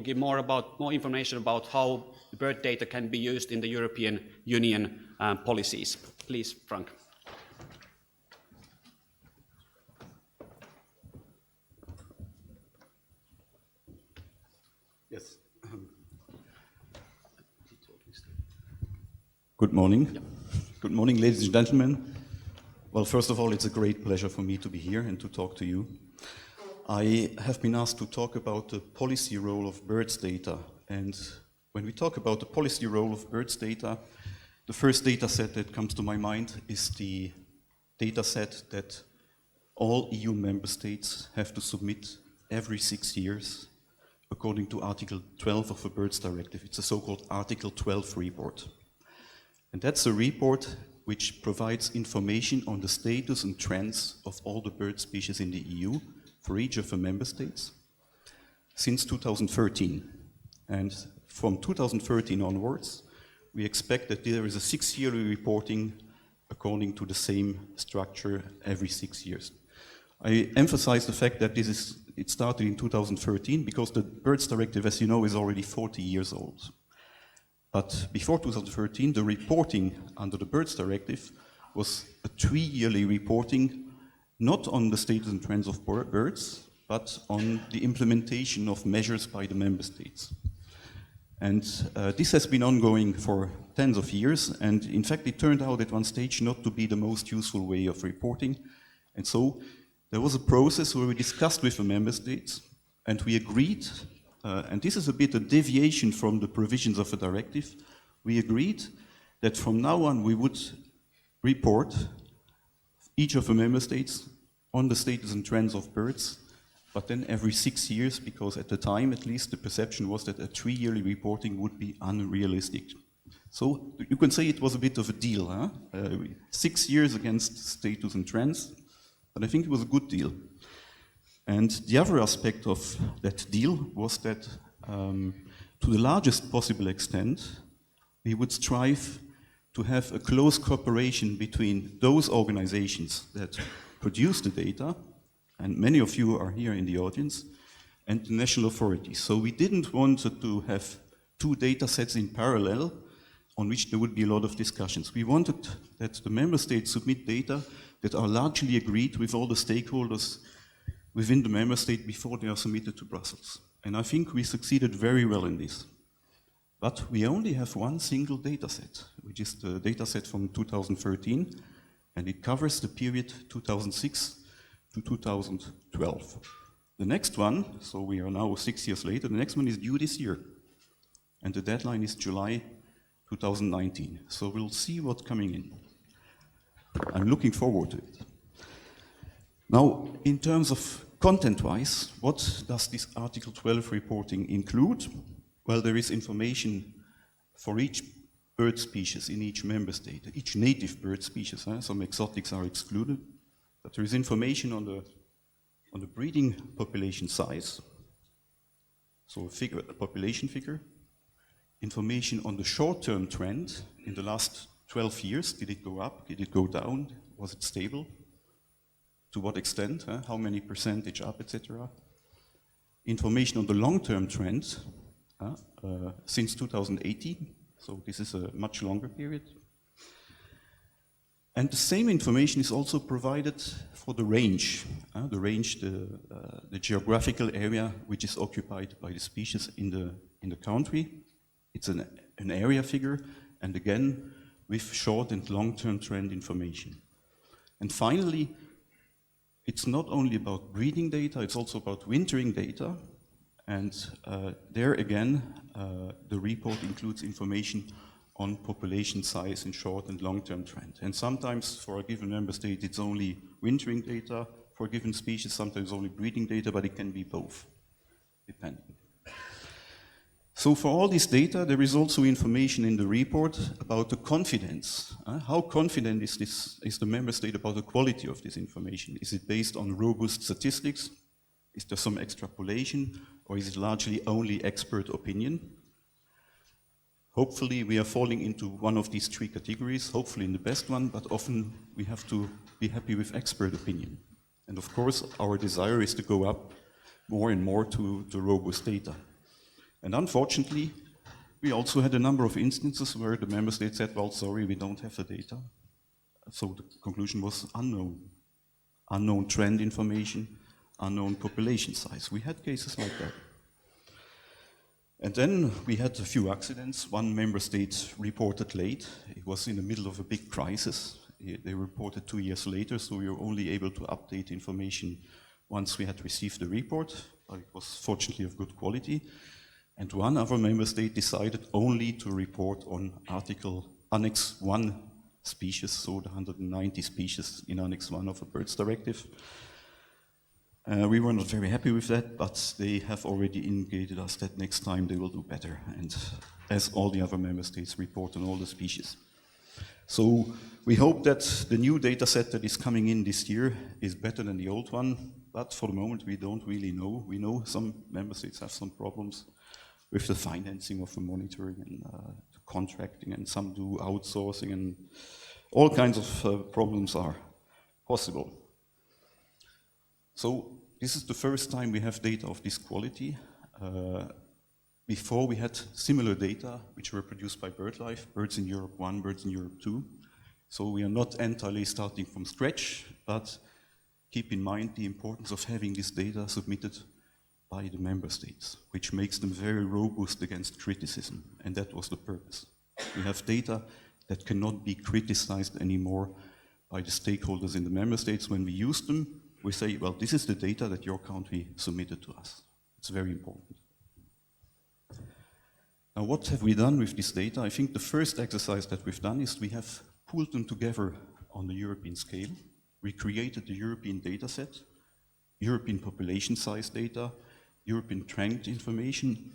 give more information about how bird data can be used in the European Union policies. Please, Frank. Yes. Good morning. Yeah. Good morning, ladies and gentlemen. Well, first of all, it's a great pleasure for me to be here and to talk to you. I have been asked to talk about the policy role of birds data. And when we talk about the policy role of birds data, the first data set that comes to my mind is the data set that all EU member states have to submit every 6 years according to Article 12 of the Birds Directive. It's a so-called Article 12 report. And that's a report which provides information on the status and trends of all the bird species in the EU for each of the member states since 2013. And from 2013 onwards, we expect that there is a 6-yearly reporting according to the same structure every 6 years. I emphasize the fact that it started in 2013 because the Birds Directive, as you know, is already 40 years old. But before 2013, the reporting under the Birds Directive was a 3-yearly reporting, not on the status and trends of birds, but on the implementation of measures by the member states. And this has been ongoing for tens of years, and in fact it turned out at one stage not to be the most useful way of reporting. And so there was a process where we discussed with the member states, and we agreed, and this is a bit a deviation from the provisions of the directive, we agreed that from now on we would report each of the member states on the status and trends of birds, but then every 6 years, because at the time at least the perception was that a 3-yearly reporting would be unrealistic. So you can say it was a bit of a deal, huh? 6 years against status and trends, but I think it was a good deal. And the other aspect of that deal was that to the largest possible extent, we would strive to have a close cooperation between those organizations that produce the data, and many of you are here in the audience, and the national authorities. So we didn't want to have 2 data sets in parallel on which there would be a lot of discussions. We wanted that the member states submit data that are largely agreed with all the stakeholders within the member state before they are submitted to Brussels. And I think we succeeded very well in this. But we only have one single data set, which is the data set from 2013, and it covers the period 2006 to 2012. The next one, so we are now 6 years later, the next one is due this year. And the deadline is July 2019. So we'll see what's coming in. I'm looking forward to it. Now, in terms of content-wise, what does this Article 12 reporting include? Well, there is information for each bird species in each member state, each native bird species. Some exotics are excluded. But there is information on the breeding population size, so a population figure, information on the short-term trend in the last 12 years. Did it go up? Did it go down? Was it stable? To what extent? How many percentage up, etc. Information on the long-term trend since 2018, so this is a much longer period. And the same information is also provided for the range, the geographical area which is occupied by the species in the country. It's an area figure, and again, with short and long-term trend information. And finally, it's not only about breeding data, it's also about wintering data. And there again, the report includes information on population size in short and long-term trend. And sometimes for a given member state, it's only wintering data. For a given species, sometimes only breeding data, but it can be both, depending. So for all this data, there is also information in the report about the confidence. How confident is the member state about the quality of this information? Is it based on robust statistics? Is there some extrapolation? Or is it largely only expert opinion? Hopefully we are falling into one of these 3 categories, hopefully in the best one, but often we have to be happy with expert opinion. And of course, our desire is to go up more and more to robust data. And unfortunately, we also had a number of instances where the member state said, well, sorry, we don't have the data. So the conclusion was unknown. Unknown trend information, unknown population size. We had cases like that. And then we had a few accidents. One member state reported late. It was in the middle of a big crisis. They reported 2 years later, so we were only able to update information once we had received the report. But it was fortunately of good quality. And one other member state decided only to report on Annex 1 species, so the 190 species in Annex 1 of the Birds Directive. We were not very happy with that, but they have already indicated us that next time they will do better, and as all the other member states report on all the species. So we hope that the new data set that is coming in this year is better than the old one, but for the moment we don't really know. We know some member states have some problems with the financing of the monitoring and the contracting, and some do outsourcing, and all kinds of problems are possible. So this is the first time we have data of this quality. Before we had similar data which were produced by BirdLife, Birds in Europe 1, Birds in Europe 2. So we are not entirely starting from scratch, but keep in mind the importance of having this data submitted by the member states, which makes them very robust against criticism, and that was the purpose. We have data that cannot be criticized anymore by the stakeholders in the member states. When we use them, we say, well, this is the data that your country submitted to us. It's very important. Now, what have we done with this data? I think the first exercise that we've done is we have pooled them together on the European scale. We created the European data set, European population size data, European trend information,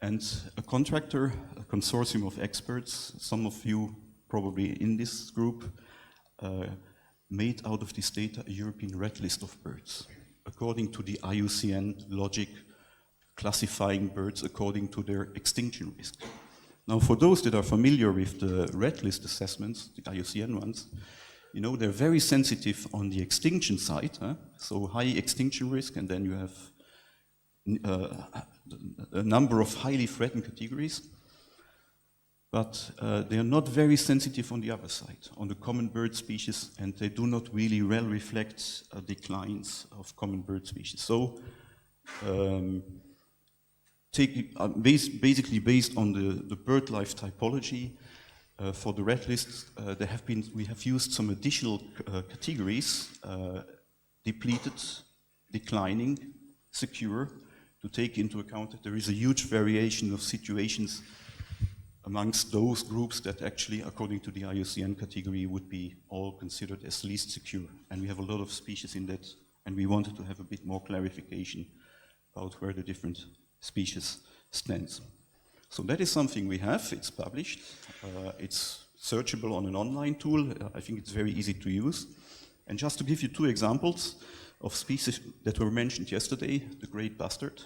and a contractor, a consortium of experts, some of you probably in this group, made out of this data a European red list of birds, according to the IUCN logic, classifying birds according to their extinction risk. Now, for those that are familiar with the red list assessments, the IUCN ones, you know, they're very sensitive on the extinction side, so high extinction risk, and then you have a number of highly threatened categories, but they are not very sensitive on the other side, on the common bird species, and they do not really well reflect declines of common bird species. So, basically based on the BirdLife typology, for the red list, we have used some additional categories, depleted, declining, secure, to take into account that there is a huge variation of situations amongst those groups that actually, according to the IUCN category, would be all considered as least secure. And we have a lot of species in that, and we wanted to have a bit more clarification about where the different species stands. So that is something we have. It's published. It's searchable on an online tool. I think it's very easy to use. And just to give you two examples of species that were mentioned yesterday, the great bustard.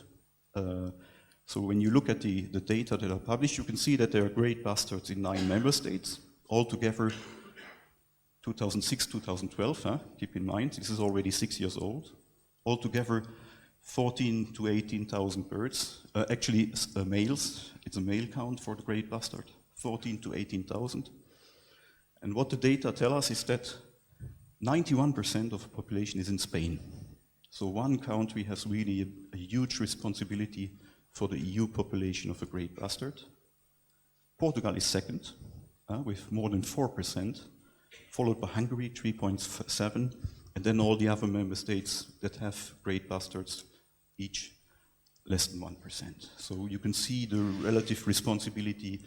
So when you look at the data that are published, you can see that there are great bustards in 9 member states, altogether 2006, 2012, keep in mind, this is already 6 years old. Altogether 14 to 18,000 birds, actually males, it's a male count for the great bustard, 14 to 18,000. And what the data tell us is that 91% of the population is in Spain. So one country has really a huge responsibility for the EU population of the great bustard. Portugal is second, with more than 4%, followed by Hungary, 3.7%, and then all the other member states that have great bustards, each less than 1%. So you can see the relative responsibility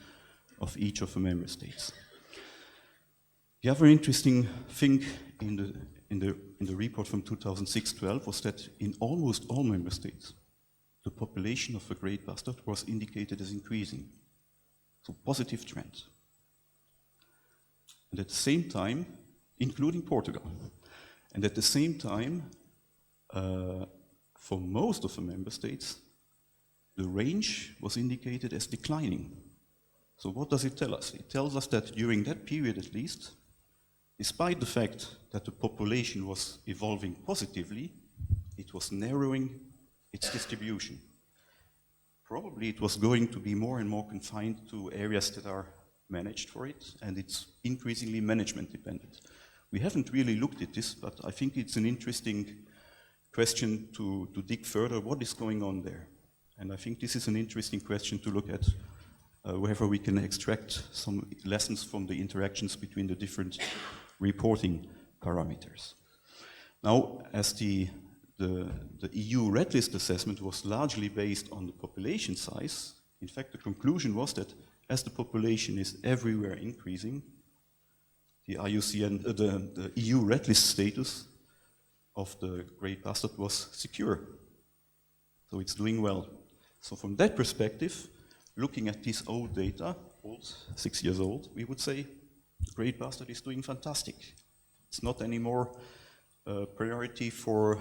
of each of the member states. The other interesting thing in the report from 2006-12 was that in almost all member states, the population of the great bustard was indicated as increasing. So positive trend. And at the same time, including Portugal, and at the same time, for most of the member states, the range was indicated as declining. So what does it tell us? It tells us that during that period at least, despite the fact that the population was evolving positively, it was narrowing its distribution. probably it was going to be more and more confined to areas that are managed for it, and it's increasingly management dependent. We haven't really looked at this, but I think it's an interesting question to dig further. What is going on there? And I think this is an interesting question to look at, whether we can extract some lessons from the interactions between the different reporting parameters. Now, as the EU red list assessment was largely based on the population size, in fact, the conclusion was that as the population is everywhere increasing, the IUCN, the EU red list status of the great bastard was secure. So it's doing well. So from that perspective, looking at this old data, 6 years old, we would say the great bastard is doing fantastic. It's not anymore a priority for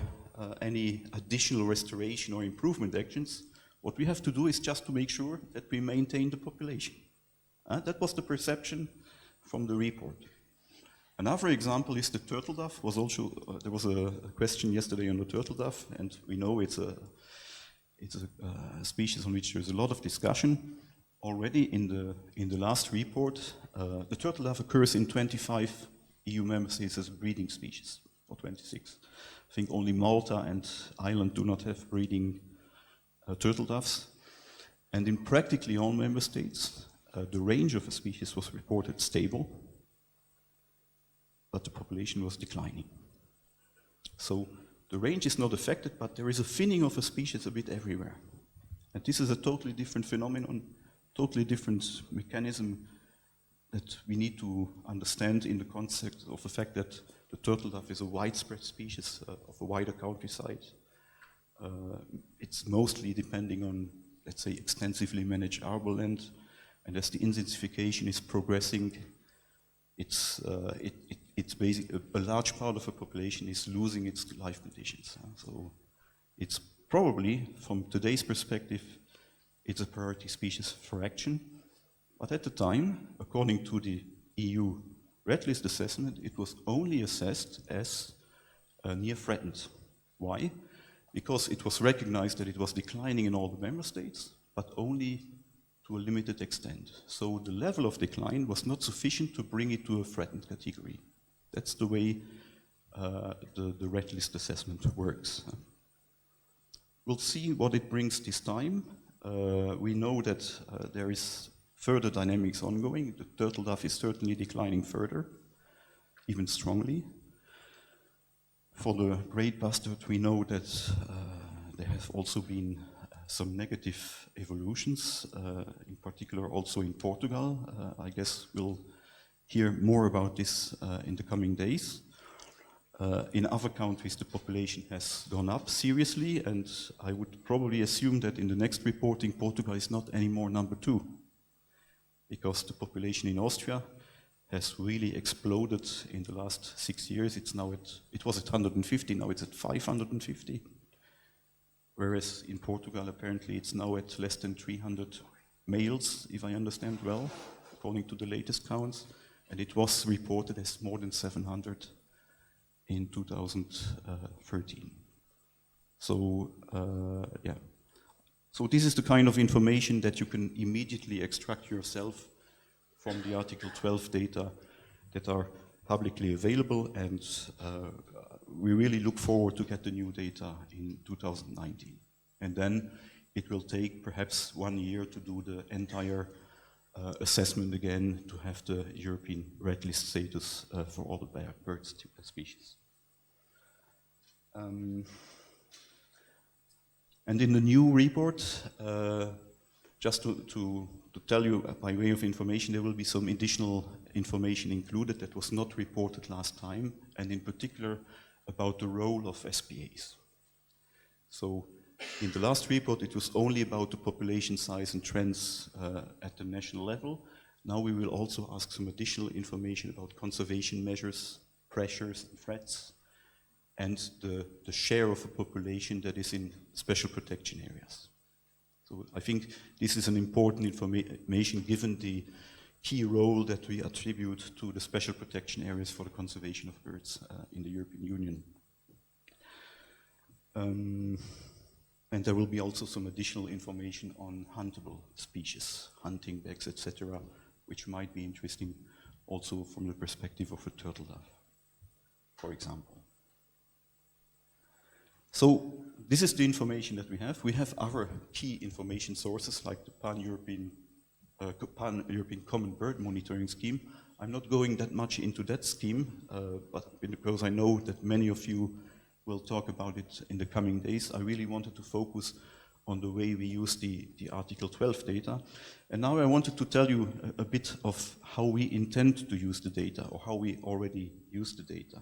any additional restoration or improvement actions. What we have to do is just to make sure that we maintain the population. That was the perception from the report. Another example is the turtle dove. There was a question yesterday on the turtle dove, and we know it's a species on which there's a lot of discussion. Already in the last report, the turtle dove occurs in 25 EU member states as a breeding species, or 26. I think only Malta and Ireland do not have breeding turtle doves. And in practically all member states, the range of a species was reported stable, but the population was declining. So the range is not affected, but there is a thinning of a species a bit everywhere. And this is a totally different phenomenon, totally different mechanism that we need to understand in the context of the fact that the turtle dove is a widespread species of a wider countryside. It's mostly depending on, let's say, extensively managed arborland, and as the intensification is progressing, it's basically a large part of a population is losing its life conditions. So it's probably, from today's perspective, it's a priority species for action. But at the time, according to the EU red list assessment, it was only assessed as near threatened. Why? Because it was recognized that it was declining in all the member states, but only to a limited extent. So the level of decline was not sufficient to bring it to a threatened category. That's the way the red list assessment works. We'll see what it brings this time. We know that there is further dynamics ongoing. The turtle dove is certainly declining further, even strongly. For the great bastard, we know that there have also been some negative evolutions, in particular also in Portugal. I guess we'll hear more about this in the coming days. In other countries, the population has gone up seriously, and I would probably assume that in the next reporting, Portugal is not anymore number 2, because the population in Austria has really exploded in the last 6 years. It was at 150, now it's at 550. Whereas in Portugal, apparently it's now at less than 300 males, if I understand well, according to the latest counts. And it was reported as more than 700 in 2013. So, yeah. So this is the kind of information that you can immediately extract yourself from the Article 12 data that are publicly available, and we really look forward to get the new data in 2019. And then it will take perhaps 1 year to do the entire assessment again, to have the European red list status for all the bird species. And in the new report, just to tell you by way of information, there will be some additional information included that was not reported last time, and in particular about the role of SPAs. So in the last report, it was only about the population size and trends at the national level. Now we will also ask some additional information about conservation measures, pressures, and threats, and the share of a population that is in special protection areas. So I think this is an important information given the key role that we attribute to the special protection areas for the conservation of birds in the European Union. And there will be also some additional information on huntable species, hunting bags, etc., which might be interesting also from the perspective of a turtle dove, for example. So this is the information that we have. We have other key information sources like the Pan-European Common Bird Monitoring Scheme. I'm not going that much into that scheme, but because I know that many of you will talk about it in the coming days, I really wanted to focus on the way we use the Article 12 data. And now I wanted to tell you a bit of how we intend to use the data, or how we already use the data.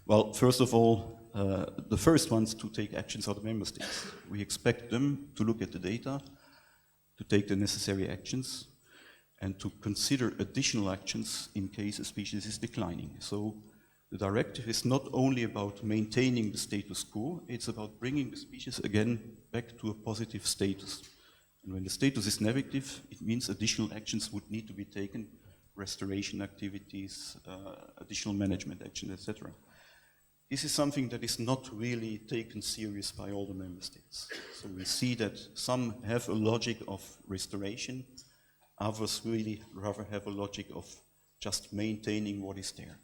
Well, first of all, the first ones to take actions are the member states. We expect them to look at the data, to take the necessary actions, and to consider additional actions in case a species is declining. So the directive is not only about maintaining the status quo, it's about bringing the species again back to a positive status. And when the status is negative, it means additional actions would need to be taken, restoration activities, additional management action, etc. This is something that is not really taken serious by all the member states. So we see that some have a logic of restoration, others really rather have a logic of just maintaining what is there.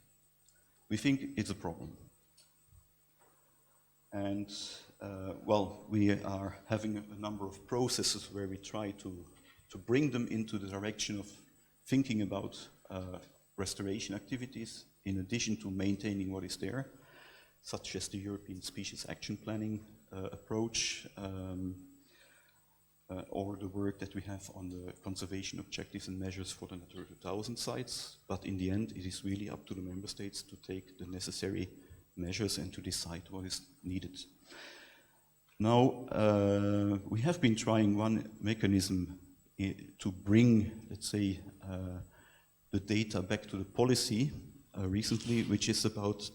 We think it's a problem. And well, we are having a number of processes where we try to bring them into the direction of thinking about restoration activities in addition to maintaining what is there, such as the European Species Action Planning approach, or the work that we have on the conservation objectives and measures for the Natura 2000 sites. But in the end, it is really up to the member states to take the necessary measures and to decide what is needed. Now, we have been trying one mechanism to bring, let's say, the data back to the policy recently, which is about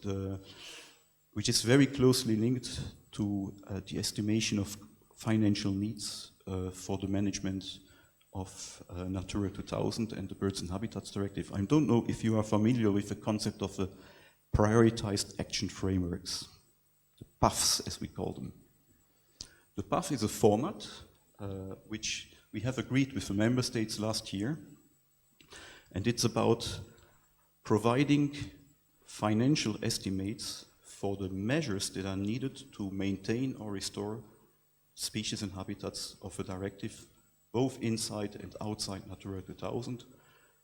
which is very closely linked to the estimation of financial needs for the management of Natura 2000 and the Birds and Habitats Directive. I don't know if you are familiar with the concept of the prioritized action frameworks, the PAFs as we call them. The PAF is a format which we have agreed with the member states last year, and it's about providing financial estimates for the measures that are needed to maintain or restore species and habitats of a directive, both inside and outside Natura 2000,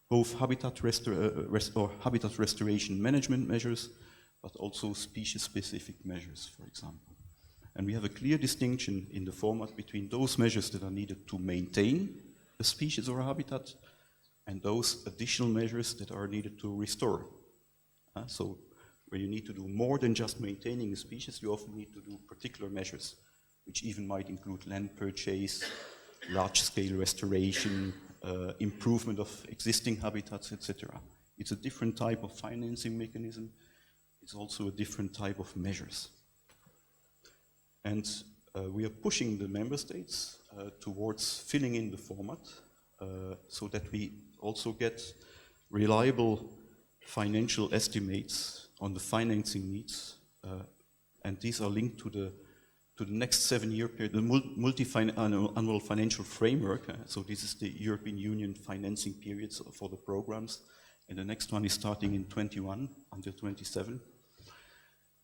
both habitat restoration management measures, but also species-specific measures, for example. And we have a clear distinction in the format between those measures that are needed to maintain a species or a habitat and those additional measures that are needed to restore. So where you need to do more than just maintaining a species, you often need to do particular measures, which even might include land purchase, large-scale restoration, improvement of existing habitats, etc. It's a different type of financing mechanism. It's also a different type of measures. And we are pushing the member states towards filling in the format so that we also get reliable financial estimates on the financing needs, and these are linked to the next 7-year period, the multi-annual financial framework. So this is the European Union financing periods for the programs, and the next one is starting in 21 until 27.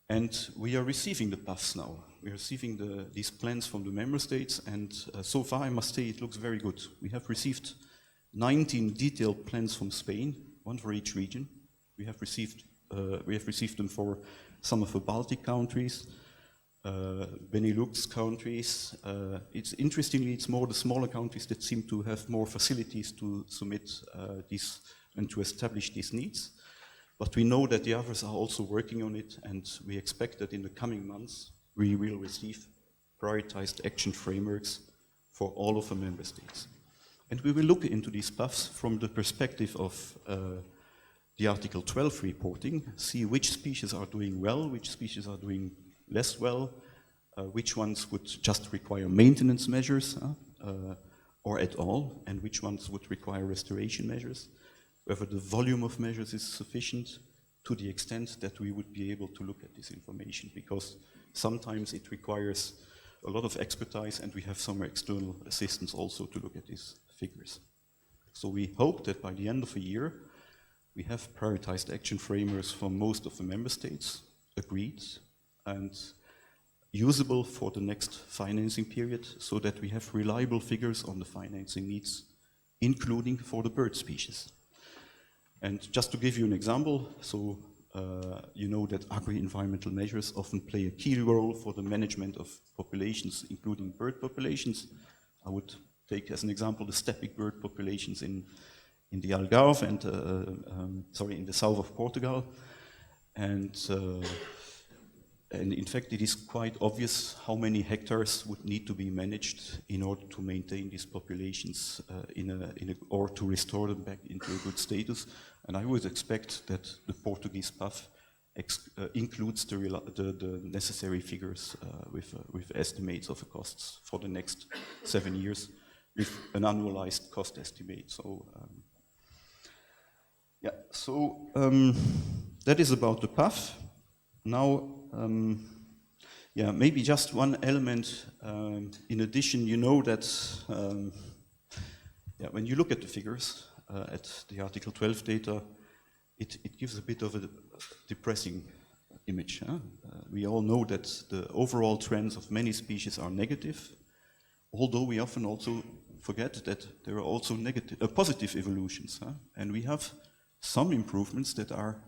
And we are receiving the PAFs now. We are receiving these plans from the member states, and so far I must say it looks very good. We have received 19 detailed plans from Spain, one for each region. We have received them for some of the Baltic countries, Benelux countries. Interestingly, it's more the smaller countries that seem to have more facilities to submit these and to establish these needs. But we know that the others are also working on it, and we expect that in the coming months we will receive prioritized action frameworks for all of the member states. And we will look into these PAFs from the perspective of the Article 12 reporting, see which species are doing well, which species are doing less well, which ones would just require maintenance measures or at all, and which ones would require restoration measures, whether the volume of measures is sufficient to the extent that we would be able to look at this information, because sometimes it requires a lot of expertise, and we have some external assistance also to look at these figures. So we hope that by the end of the year, we have prioritized action frameworks from most of the member states, agreed, and usable for the next financing period, so that we have reliable figures on the financing needs, including for the bird species. And just to give you an example, so you know that agri-environmental measures often play a key role for the management of populations, including bird populations. I would take as an example the steppe bird populations in the Algarve and in the south of Portugal. And in fact, it is quite obvious how many hectares would need to be managed in order to maintain these populations or to restore them back into a good status. And I would expect that the Portuguese PAF includes the necessary figures with estimates of the costs for the next 7 years, with an annualized cost estimate. So, that is about the PAF. Now, maybe just one element. In addition, you know that when you look at the figures, at the Article 12 data, it gives a bit of a depressing image. We all know that the overall trends of many species are negative, although we often also forget that there are also positive evolutions. And we have some improvements that are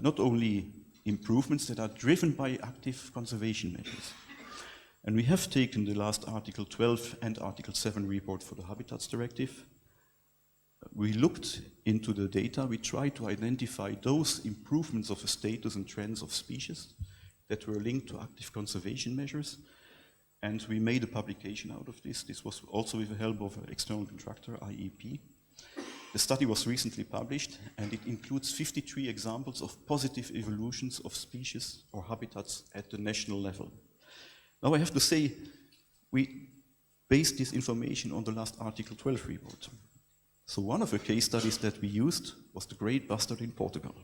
not only improvements that are driven by active conservation measures. And we have taken the last Article 12 and Article 7 report for the Habitats Directive. We looked into the data, we tried to identify those improvements of the status and trends of species that were linked to active conservation measures, and we made a publication out of this. This was also with the help of an external contractor, IEP. The study was recently published, and it includes 53 examples of positive evolutions of species or habitats at the national level. Now I have to say, we based this information on the last Article 12 report. So one of the case studies that we used was the great bustard in Portugal.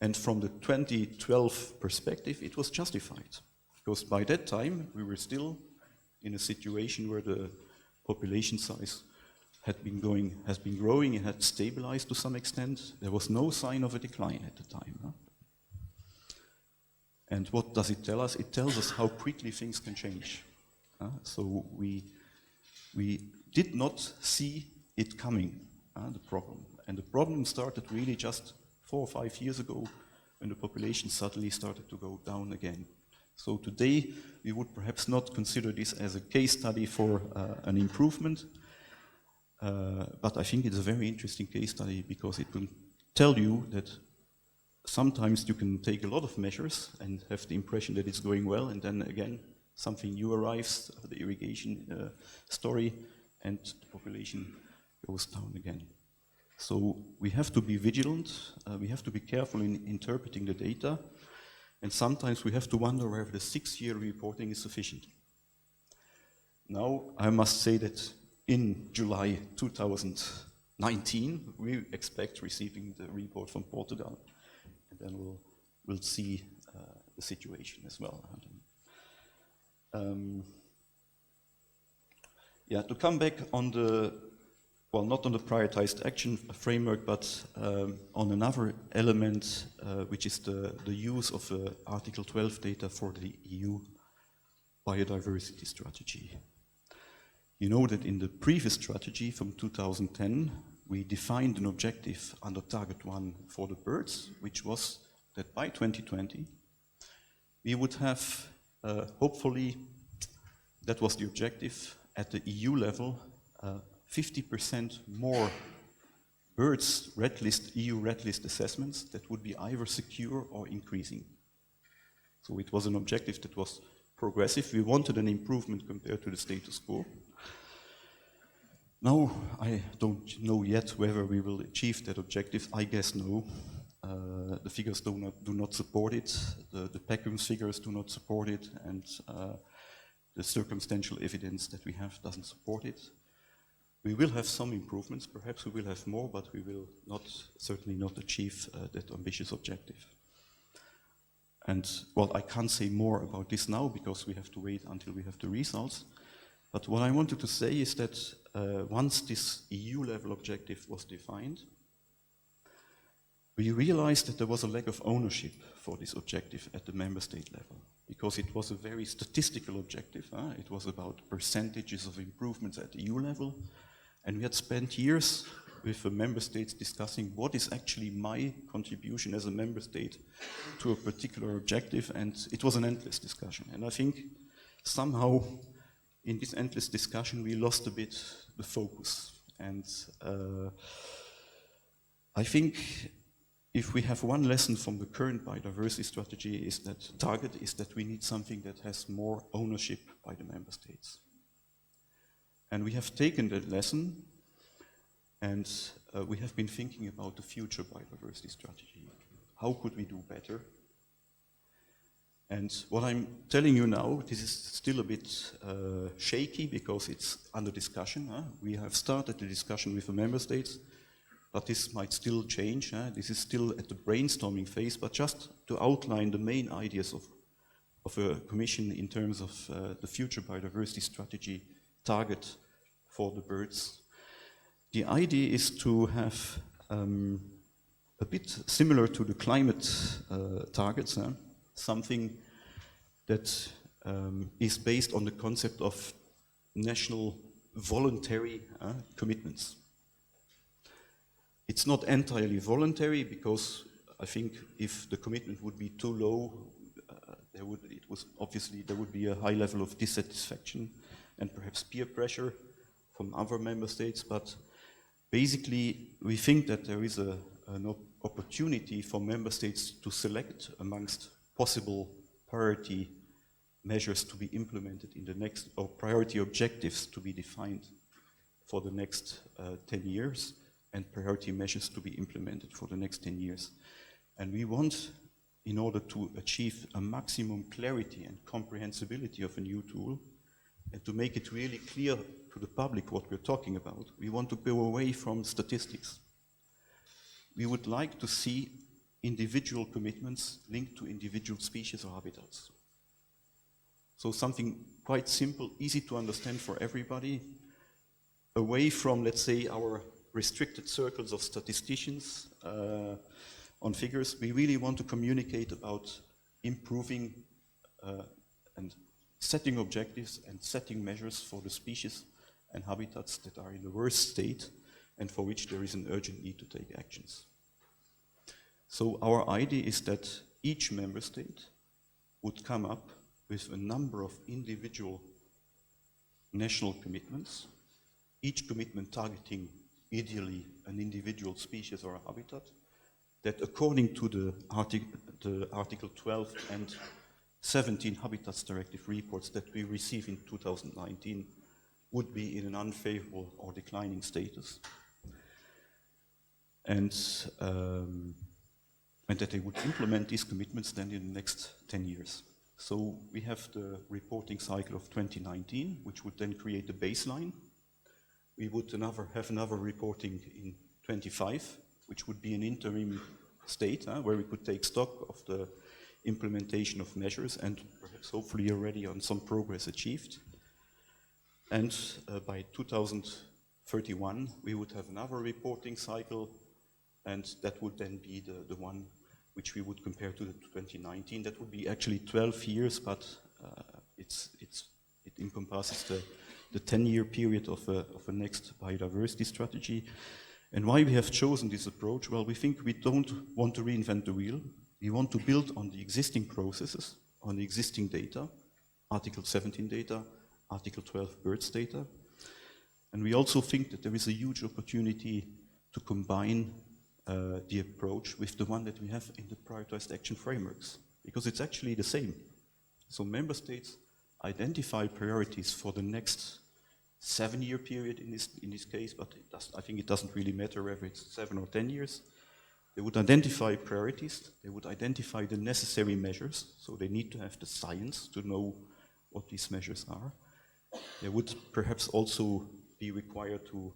And from the 2012 perspective, it was justified, because by that time we were still in a situation where the population size has been growing, it had stabilized to some extent. There was no sign of a decline at the time. And what does it tell us? It tells us how quickly things can change. So we did not see it coming, the problem. And the problem started really just 4 or 5 years ago, when the population suddenly started to go down again. So today, we would perhaps not consider this as a case study for an improvement, but I think it's a very interesting case study, because it will tell you that sometimes you can take a lot of measures and have the impression that it's going well, and then again, something new arrives, the irrigation story, and the population goes down again. So we have to be vigilant, we have to be careful in interpreting the data, and sometimes we have to wonder whether the 6-year reporting is sufficient. Now, I must say that in July 2019, we expect receiving the report from Portugal, and then we'll see the situation as well. To come back on not on the prioritized action framework, but on another element, which is the use of Article 12 data for the EU biodiversity strategy. You know that in the previous strategy from 2010, we defined an objective under Target 1 for the birds, which was that by 2020, we would have, hopefully, that was the objective, at the EU level, 50% more birds EU red list assessments that would be either secure or increasing. So it was an objective that was progressive. We wanted an improvement compared to the status quo. Now, I don't know yet whether we will achieve that objective. I guess no. The figures do not support it. The PECUM figures do not support it, and the circumstantial evidence that we have doesn't support it. We will have some improvements, perhaps we will have more, but we will certainly not achieve that ambitious objective. And, well, I can't say more about this now because we have to wait until we have the results. But what I wanted to say is that once this EU-level objective was defined, we realized that there was a lack of ownership for this objective at the member state level, because it was a very statistical objective. It was about percentages of improvements at EU level, and we had spent years with the member states discussing what is actually my contribution as a member state to a particular objective, and it was an endless discussion. And I think somehow in this endless discussion we lost a bit the focus. And I think if we have one lesson from the current biodiversity strategy is that we need something that has more ownership by the member states. And we have taken that lesson, and we have been thinking about the future biodiversity strategy. How could we do better? And what I'm telling you now, this is still a bit shaky because it's under discussion. We have started the discussion with the member states, but this might still change. This is still at the brainstorming phase, but just to outline the main ideas of a commission in terms of the future biodiversity strategy target for the birds. The idea is to have a bit similar to the climate targets, something that is based on the concept of national voluntary commitments. It's not entirely voluntary because I think if the commitment would be too low, there would be a high level of dissatisfaction and perhaps peer pressure from other member states. But basically, we think that there is an opportunity for member states to select amongst possible priority measures to be implemented in the next, or priority objectives to be defined for the next 10 years. And priority measures to be implemented for the next 10 years. And we want, in order to achieve a maximum clarity and comprehensibility of a new tool, and to make it really clear to the public what we're talking about, we want to go away from statistics. We would like to see individual commitments linked to individual species or habitats. So something quite simple, easy to understand for everybody, away from, let's say, our restricted circles of statisticians on figures. We really want to communicate about improving and setting objectives and setting measures for the species and habitats that are in the worst state and for which there is an urgent need to take actions. So our idea is that each member state would come up with a number of individual national commitments, each commitment targeting ideally an individual species or a habitat, that according to the Article 12 and 17 Habitats Directive reports that we receive in 2019 would be in an unfavorable or declining status. And that they would implement these commitments then in the next 10 years. So we have the reporting cycle of 2019, which would then create a baseline. We would have another reporting in 25, which would be an interim state where we could take stock of the implementation of measures and perhaps hopefully already on some progress achieved. And by 2031, we would have another reporting cycle, and that would then be the one which we would compare to the 2019. That would be actually 12 years, but it encompasses the 10-year period of a next biodiversity strategy. And why we have chosen this approach? Well, we think we don't want to reinvent the wheel. We want to build on the existing processes, on the existing data, Article 17 data, Article 12 birds data. And we also think that there is a huge opportunity to combine the approach with the one that we have in the prioritized action frameworks, because it's actually the same. So member states identify priorities for the next 7-year period in this case, but I think it doesn't really matter whether it's 7 or 10 years. They would identify priorities, they would identify the necessary measures, so they need to have the science to know what these measures are. They would perhaps also be required to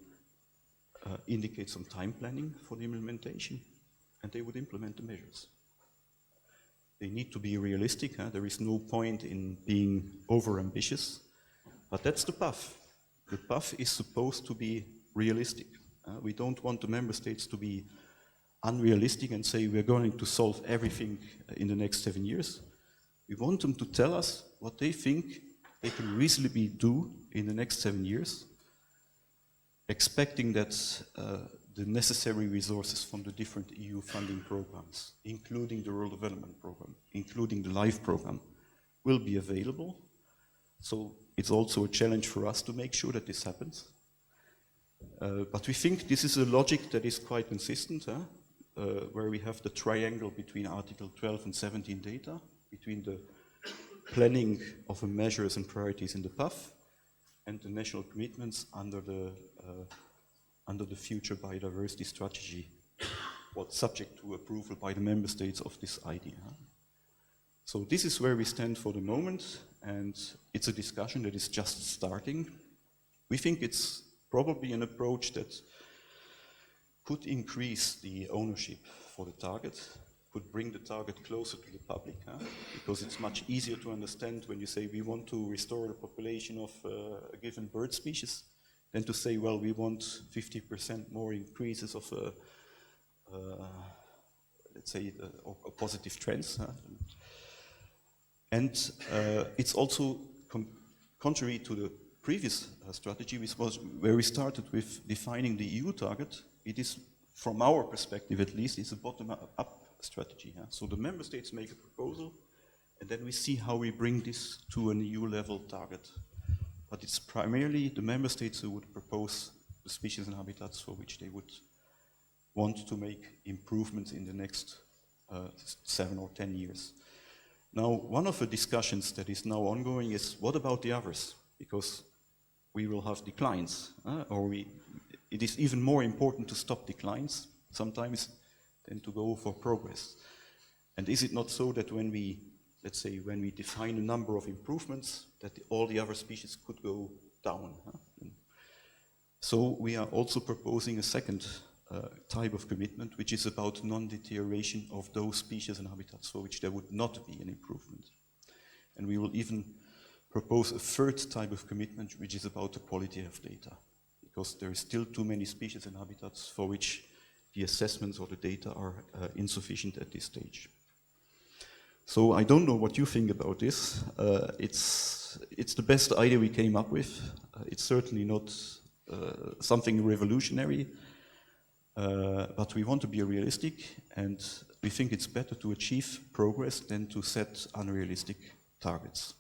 indicate some time planning for the implementation, and they would implement the measures. They need to be realistic. There is no point in being over-ambitious. But that's the path. The path is supposed to be realistic. We don't want the member states to be unrealistic and say we're going to solve everything in the next 7 years. We want them to tell us what they think they can reasonably do in the next 7 years, expecting that the necessary resources from the different EU funding programs, including the Rural Development Program, including the LIFE program, will be available. So it's also a challenge for us to make sure that this happens. But we think this is a logic that is quite consistent, where we have the triangle between Article 12 and 17 data, between the planning of the measures and priorities in the PAF and the national commitments under the future biodiversity strategy, what's subject to approval by the member states of this idea. So this is where we stand for the moment, and it's a discussion that is just starting. We think it's probably an approach that could increase the ownership for the target, could bring the target closer to the public, because it's much easier to understand when you say we want to restore the population of a given bird species than to say, well, we want 50% more increases of, let's say, positive trends. And it's also contrary to the previous strategy, which was where we started with defining the EU target. It is, from our perspective at least, it's a bottom-up strategy. So the member states make a proposal, and then we see how we bring this to an EU-level target. But it's primarily the member states who would propose the species and habitats for which they would want to make improvements in the next 7 or 10 years. Now, one of the discussions that is now ongoing is, what about the others? Because we will have declines, it is even more important to stop declines sometimes than to go for progress. And is it not so that when we, let's say, when we define a number of improvements, that all the other species could go down? So we are also proposing a second type of commitment, which is about non-deterioration of those species and habitats for which there would not be an improvement. And we will even propose a third type of commitment, which is about the quality of data, because there is still too many species and habitats for which the assessments or the data are insufficient at this stage. So I don't know what you think about this. It's the best idea we came up with. It's certainly not something revolutionary, but we want to be realistic, and we think it's better to achieve progress than to set unrealistic targets.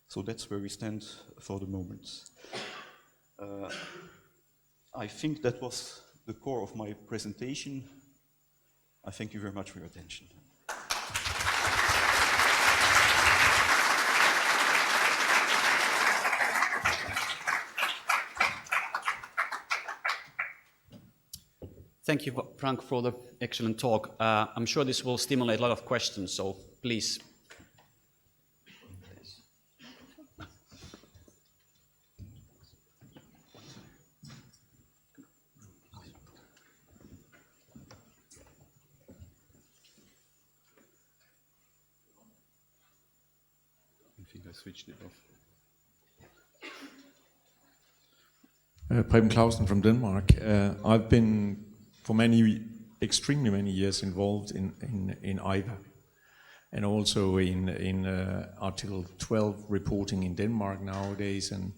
So that's where we stand for the moment. I think that was the core of my presentation. I thank you very much for your attention. Thank you, Frank, for the excellent talk. I'm sure this will stimulate a lot of questions, so please. I think I switched it off. Preben Clausen from Denmark. I've been for extremely many years involved in IVA and also in Article 12 reporting in Denmark nowadays and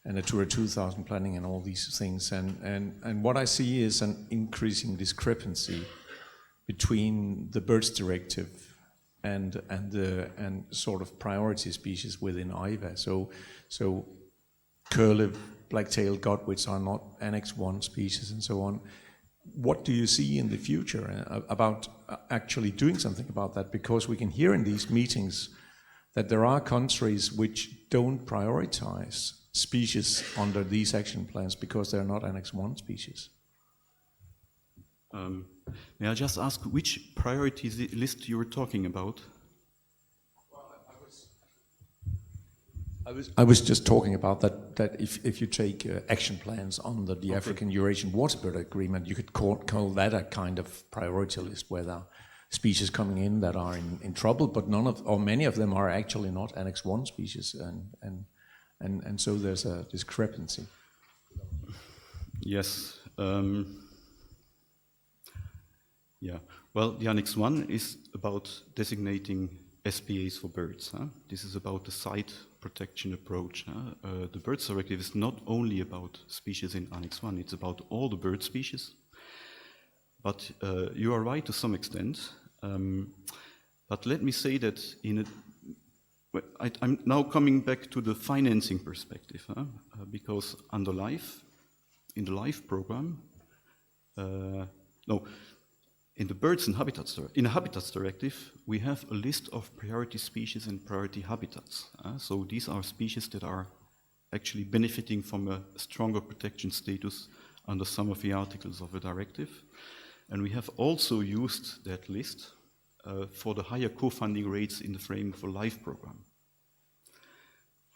Natura 2000 planning and all these things. And what I see is an increasing discrepancy between the birds directive and sort of priority species within IVA. So curlew, black-tailed godwits are not Annex 1 species and so on. What do you see in the future about actually doing something about that? Because we can hear in these meetings that there are countries which don't prioritize species under these action plans because they're not Annex 1 species. May I just ask which priority list you were talking about? I was just talking about that if you take action plans under the African Eurasian Waterbird Agreement, you could call that a kind of priority list where species coming in that are in trouble, but many of them are actually not Annex 1 species, and so there's a discrepancy. Yes. Yeah. Well, the Annex 1 is about designating SPAs for birds. This is about the site protection approach. The Birds Directive is not only about species in Annex 1, it's about all the bird species. But you are right to some extent. But let me say that I'm now coming back to the financing perspective, because in the LIFE program, in the Birds and Habitats, in the Habitats Directive, we have a list of priority species and priority habitats. So these are species that are actually benefiting from a stronger protection status under some of the articles of the directive. And we have also used that list for the higher co-funding rates in the frame of a LIFE program.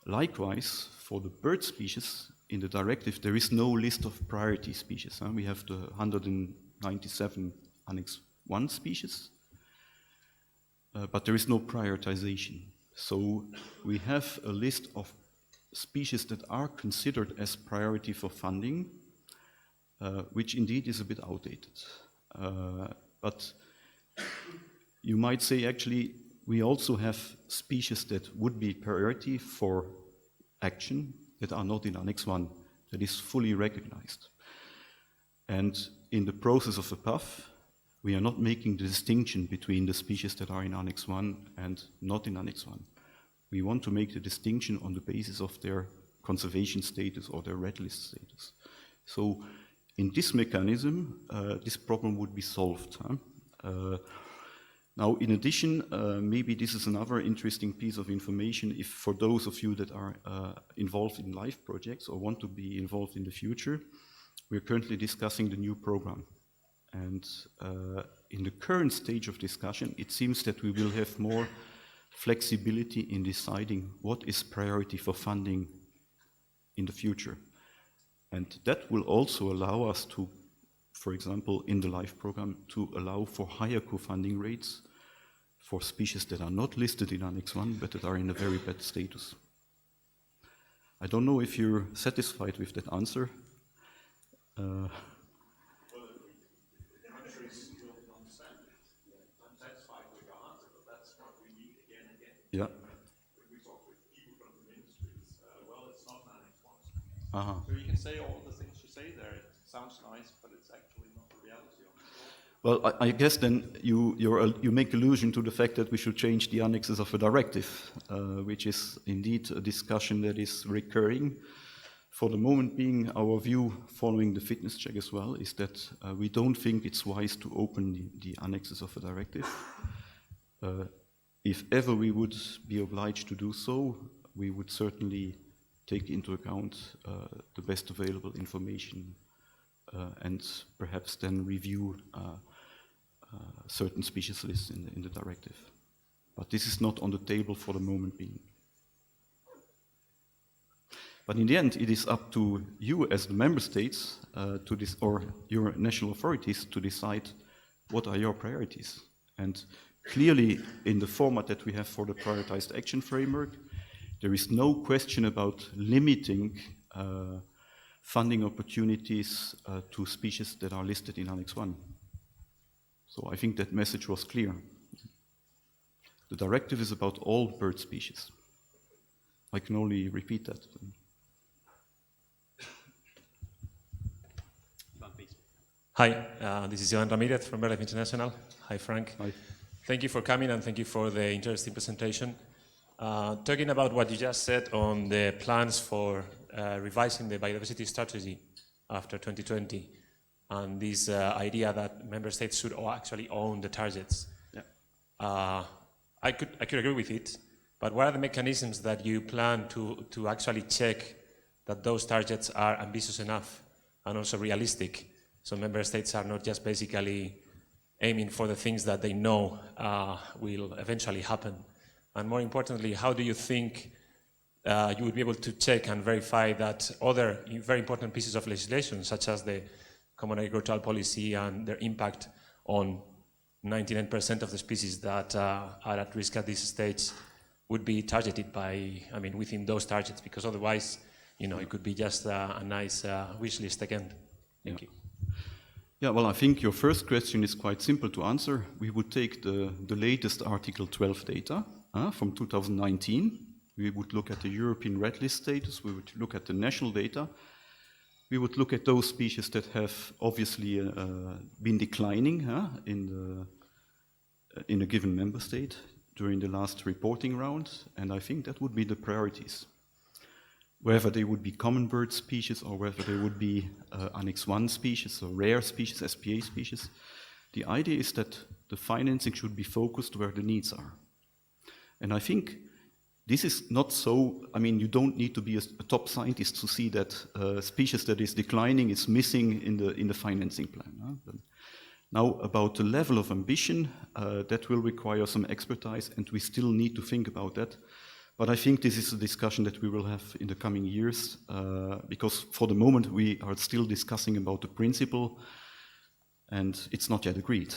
Likewise, for the bird species in the directive, there is no list of priority species. We have the 197 Annex 1 species, but there is no prioritization. So we have a list of species that are considered as priority for funding, which indeed is a bit outdated. But you might say, actually, we also have species that would be priority for action that are not in Annex 1, that is fully recognized. And in the process of the PAF, we are not making the distinction between the species that are in Annex 1 and not in Annex 1. We want to make the distinction on the basis of their conservation status or their red list status. So in this mechanism, this problem would be solved. Now, in addition, maybe this is another interesting piece of information if for those of you that are involved in LIFE projects or want to be involved in the future, we're currently discussing the new program. And in the current stage of discussion, it seems that we will have more flexibility in deciding what is priority for funding in the future. And that will also allow us to, for example, in the LIFE program, to allow for higher co-funding rates for species that are not listed in Annex 1, but that are in a very bad status. I don't know if you're satisfied with that answer. Yeah. When we talk with people from the ministries, well, it's not an Annex 1. So you can say all the things you say there. It sounds nice, but it's actually not the reality of it. Well, I guess then you make allusion to the fact that we should change the annexes of a directive, which is indeed a discussion that is recurring. For the moment being, our view, following the fitness check as well, is that we don't think it's wise to open the annexes of a directive. If ever we would be obliged to do so, we would certainly take into account the best available information and perhaps then review certain species lists in the directive. But this is not on the table for the moment being. But in the end, it is up to you as the member states or your national authorities to decide what are your priorities. And clearly, in the format that we have for the prioritized action framework, there is no question about limiting funding opportunities to species that are listed in Annex 1. So I think that message was clear. The directive is about all bird species. I can only repeat that. Hi, this is Johan Ramirez from BirdLife International. Hi, Frank. Hi. Thank you for coming and thank you for the interesting presentation. Talking about what you just said on the plans for revising the biodiversity strategy after 2020 and this idea that member states should actually own the targets. Yeah. I could agree with it, but what are the mechanisms that you plan to actually check that those targets are ambitious enough and also realistic? So member states are not just basically aiming for the things that they know will eventually happen. And more importantly, how do you think you would be able to check and verify that other very important pieces of legislation, such as the Common Agricultural Policy and their impact on 99% of the species that are at risk at this stage would be targeted by, I mean, within those targets, because otherwise, you know, it could be just a nice wish list again. Thank you. Yeah, well, I think your first question is quite simple to answer. We would take the latest Article 12 data from 2019. We would look at the European red list status. We would look at the national data. We would look at those species that have obviously been declining in a given member state during the last reporting round, and I think that would be the priorities. Whether they would be common bird species or whether they would be Annex 1 species or rare species, SPA species, the idea is that the financing should be focused where the needs are. And I think this is not so, I mean, you don't need to be a top scientist to see that species that is declining is missing in the financing plan. Now, about the level of ambition, that will require some expertise, and we still need to think about that. But I think this is a discussion that we will have in the coming years, because for the moment we are still discussing about the principle, and it's not yet agreed.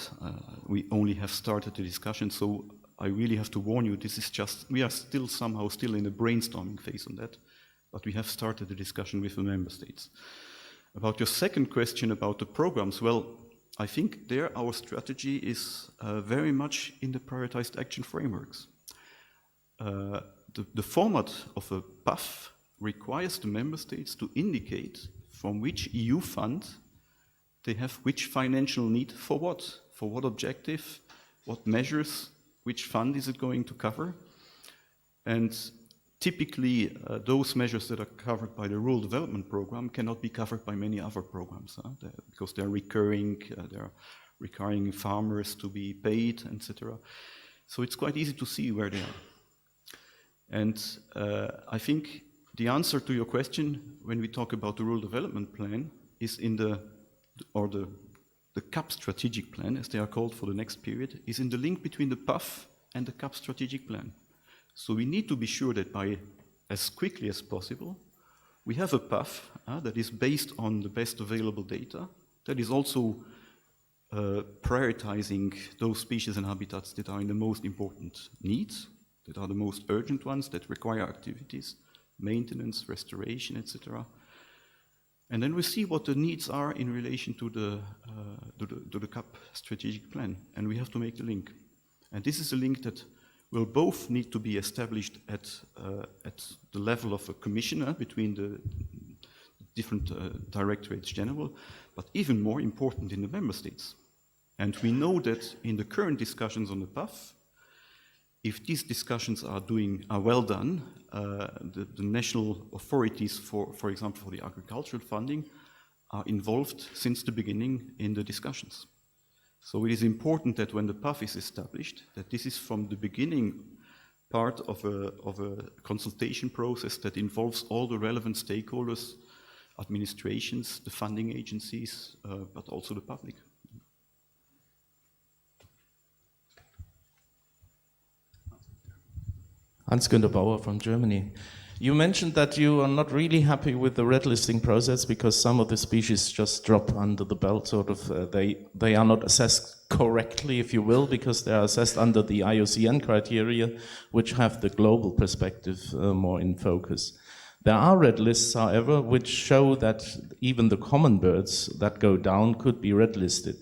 We only have started the discussion, so I really have to warn you, this is just, we are still somehow still in a brainstorming phase on that, but we have started the discussion with the member states. About your second question about the programs, well, I think there our strategy is very much in the prioritized action frameworks. The format of a PAF requires the member states to indicate from which EU fund they have which financial need for what objective, what measures, which fund is it going to cover. And typically those measures that are covered by the Rural Development Program cannot be covered by many other programs, because they're recurring farmers to be paid, etc. So it's quite easy to see where they are. And I think the answer to your question, when we talk about the Rural Development Plan, is in the CAP strategic plan, as they are called for the next period, is in the link between the PAF and the CAP strategic plan. So we need to be sure that by as quickly as possible, we have a PAF that is based on the best available data, that is also prioritizing those species and habitats that are in the most important needs, that are the most urgent ones, that require activities, maintenance, restoration, etc. And then we see what the needs are in relation to the CAP strategic plan, and we have to make the link. And this is a link that will both need to be established at the level of a commissioner between the different directorates general, but even more important in the member states. And we know that in the current discussions on the PAF, if these discussions are well done, the national authorities, for example, for the agricultural funding, are involved since the beginning in the discussions. So it is important that when the PAF is established, that this is from the beginning part of a consultation process that involves all the relevant stakeholders, administrations, the funding agencies, but also the public. Hans-Günter Bauer from Germany. You mentioned that you are not really happy with the red listing process because some of the species just drop under the belt, sort of. They are not assessed correctly, if you will, because they are assessed under the IUCN criteria, which have the global perspective more in focus. There are red lists, however, which show that even the common birds that go down could be red listed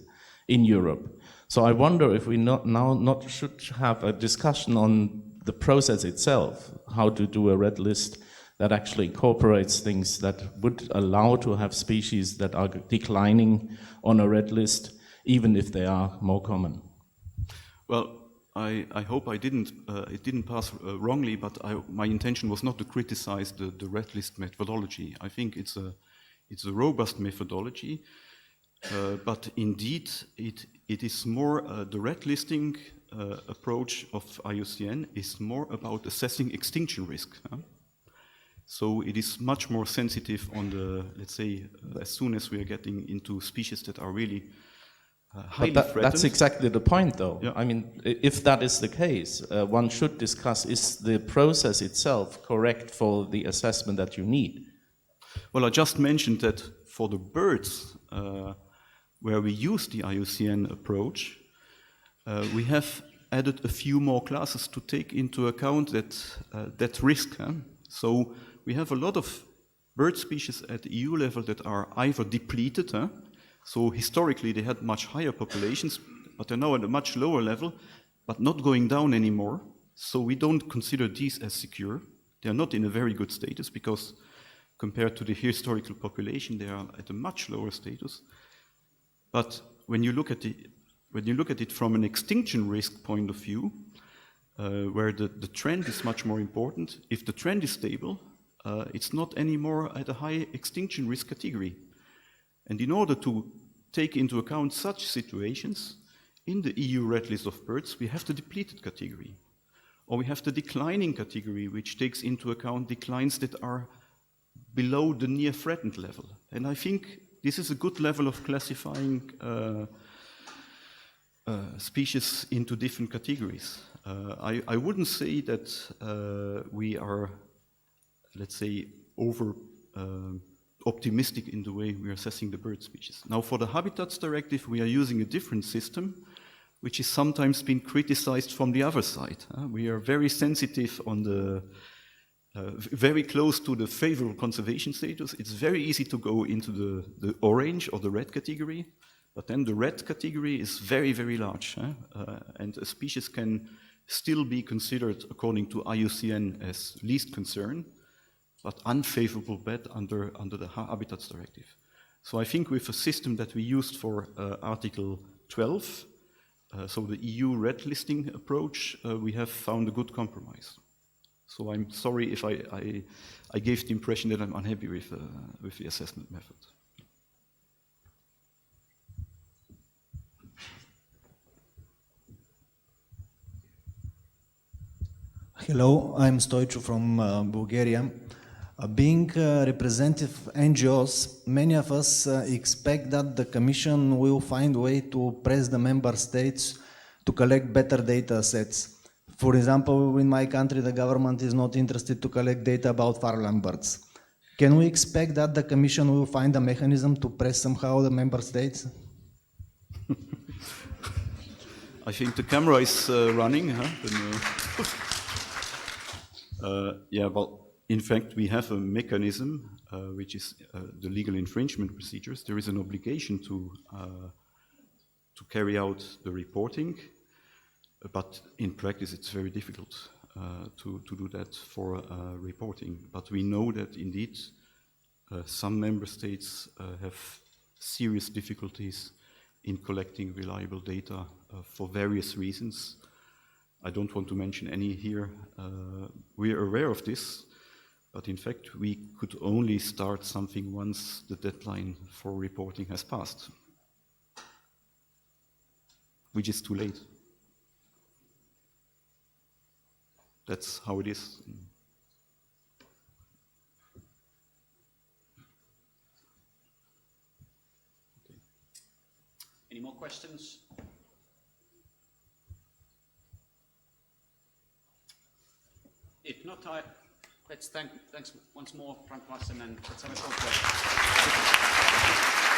in Europe. So I wonder if we not should have a discussion on the process itself, how to do a red list that actually incorporates things that would allow to have species that are declining on a red list, even if they are more common. Well, I hope it didn't pass wrongly, but my intention was not to criticize the red list methodology. I think it's a robust methodology, but indeed it is more the red listing approach of IUCN is more about assessing extinction risk. So it is much more sensitive on the, let's say, as soon as we are getting into species that are really highly threatened. That's exactly the point, though. Yeah. I mean, if that is the case, one should discuss, is the process itself correct for the assessment that you need? Well, I just mentioned that for the birds, where we use the IUCN approach, we have added a few more classes to take into account that risk. So we have a lot of bird species at the EU level that are either depleted, so historically they had much higher populations, but they're now at a much lower level, but not going down anymore. So we don't consider these as secure. They are not in a very good status because compared to the historical population, they are at a much lower status. But when you look at it from an extinction risk point of view, where the trend is much more important, if the trend is stable, it's not anymore at a high extinction risk category. And in order to take into account such situations, in the EU Red List of birds, we have the depleted category. Or we have the declining category, which takes into account declines that are below the near threatened level. And I think this is a good level of classifying species into different categories. I wouldn't say that we are, let's say, over optimistic in the way we are assessing the bird species. Now, for the Habitats Directive, we are using a different system, which is sometimes been criticized from the other side. We are very sensitive on the, very close to the favorable conservation status. It's very easy to go into the orange or the red category, but then the red category is very, very large. And a species can still be considered, according to IUCN, as least concern, but unfavorable bet under the Habitats Directive. So I think with a system that we used for Article 12, so the EU red listing approach, we have found a good compromise. So I'm sorry if I gave the impression that I'm unhappy with the assessment method. Hello, I'm Stoicu from Bulgaria. Being representative NGOs, many of us expect that the Commission will find a way to press the member states to collect better data sets. For example, in my country, the government is not interested to collect data about farmland birds. Can we expect that the Commission will find a mechanism to press somehow the member states? I think the camera is running. Yeah, well, in fact, we have a mechanism, which is the legal infringement procedures. There is an obligation to carry out the reporting, but in practice it's very difficult to do that for reporting. But we know that indeed some member states have serious difficulties in collecting reliable data for various reasons. I don't want to mention any here. We are aware of this, but in fact we could only start something once the deadline for reporting has passed, which is too late. That's how it is. Okay. Any more questions? If not, thanks once more, Frank Vassen, and let's have a short break.